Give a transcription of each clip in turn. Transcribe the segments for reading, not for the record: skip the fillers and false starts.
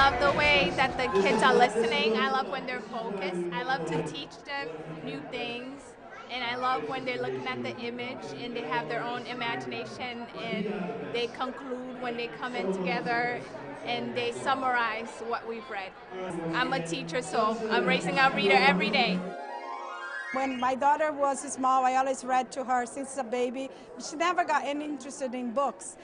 love the way that the kids are listening. I love when they're focused. I love to teach them new things. And I love when they're looking at the image and they have their own imagination and they conclude when they come in together and they summarize what we've read. I'm a teacher, so I'm raising a reader every day. When my daughter was small, I always read to her since a baby. She never got any interested in books.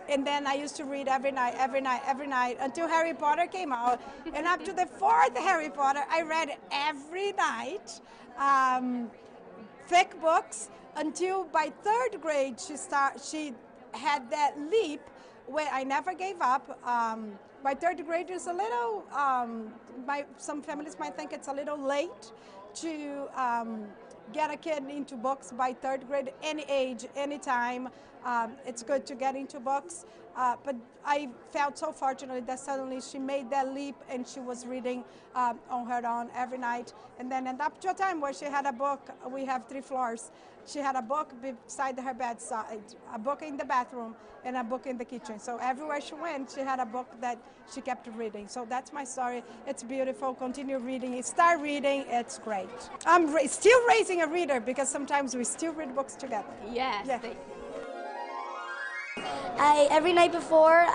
And then I used to read every night until Harry Potter came out. And up to the fourth Harry Potter, I read every night, thick books, until by third grade she had that leap where I never gave up. By third grade is a little, some families might think it's a little late to get a kid into books by third grade, any age, any time. It's good to get into books, but I felt so fortunate that suddenly she made that leap and she was reading on her own every night. And then up to a time where she had a book. We have 3 floors. She had a book beside her bedside, a book in the bathroom, and a book in the kitchen. So everywhere she went, she had a book that she kept reading. So that's my story. It's beautiful. Continue reading. Start reading. It's great. I'm still raising a reader because sometimes we still read books together. Yes. Yeah. Every night before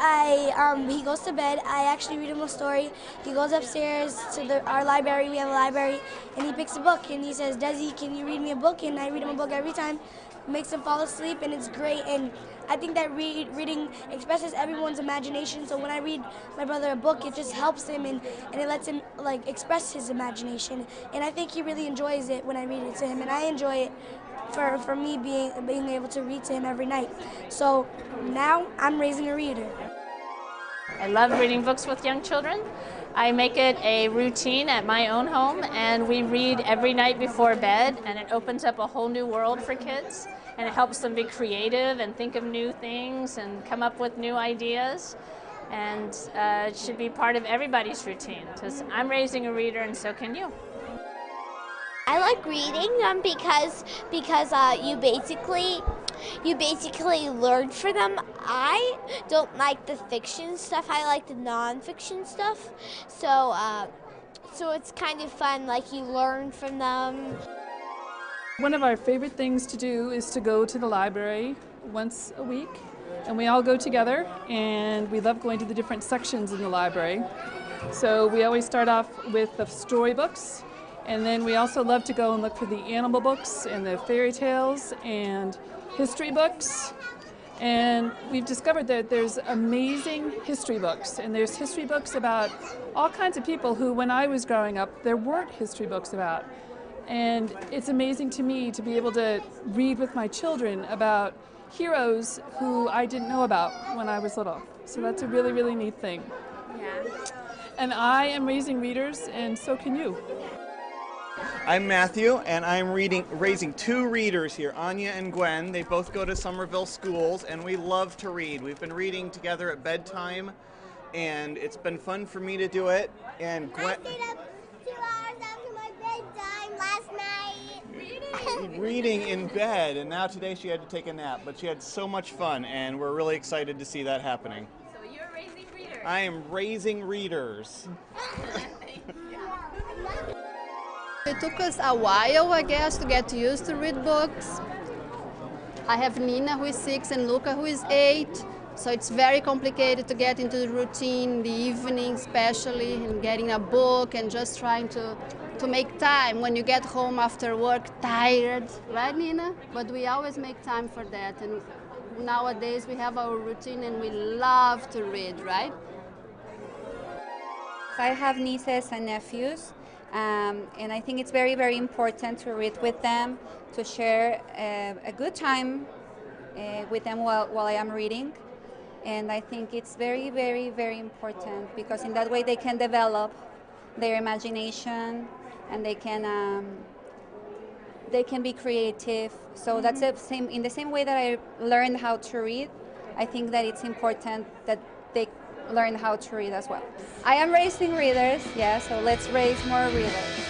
he goes to bed, I actually read him a story. He goes upstairs to our library. We have a library, and he picks a book and he says, "Desi, can you read me a book?" And I read him a book every time. Makes him fall asleep, and it's great. And I think that reading expresses everyone's imagination. So when I read my brother a book, it just helps him and it lets him like express his imagination. And I think he really enjoys it when I read it to him, and I enjoy it for me being able to read to him every night. So now I'm raising a reader. I love reading books with young children. I make it a routine at my own home, and we read every night before bed, and it opens up a whole new world for kids, and it helps them be creative and think of new things and come up with new ideas. And it should be part of everybody's routine, because I'm raising a reader and so can you. I like reading because you basically learn from them. I don't like the fiction stuff. I like the non-fiction stuff. So it's kind of fun. Like you learn from them. One of our favorite things to do is to go to the library once a week, and we all go together, and we love going to the different sections in the library. So we always start off with the storybooks. And then we also love to go and look for the animal books and the fairy tales and history books. And we've discovered that there's amazing history books. And there's history books about all kinds of people who, when I was growing up, there weren't history books about. And it's amazing to me to be able to read with my children about heroes who I didn't know about when I was little. So that's a really, really neat thing. Yeah. And I am raising readers, and so can you. I'm Matthew, and I'm raising 2 readers here, Anya and Gwen. They both go to Somerville schools, and we love to read. We've been reading together at bedtime, and it's been fun for me to do it. And Gwen, I stayed up 2 hours after my bedtime last night. reading in bed, and now today she had to take a nap, but she had so much fun, and we're really excited to see that happening. So you're raising readers. I am raising readers. It took us a while, I guess, to get used to read books. I have Nina, who is 6, and Luca, who is 8. So it's very complicated to get into the routine in the evening, especially, and getting a book and just trying to make time when you get home after work tired, right, Nina? But we always make time for that. And nowadays we have our routine and we love to read, right? I have nieces and nephews. And I think it's very, very important to read with them, to share a good time with them while I am reading. And I think it's very, very, very important because in that way they can develop their imagination and they can be creative. So that's in the same way that I learned how to read, I think that it's important that they learn how to read as well. I am raising readers, yeah, so let's raise more readers.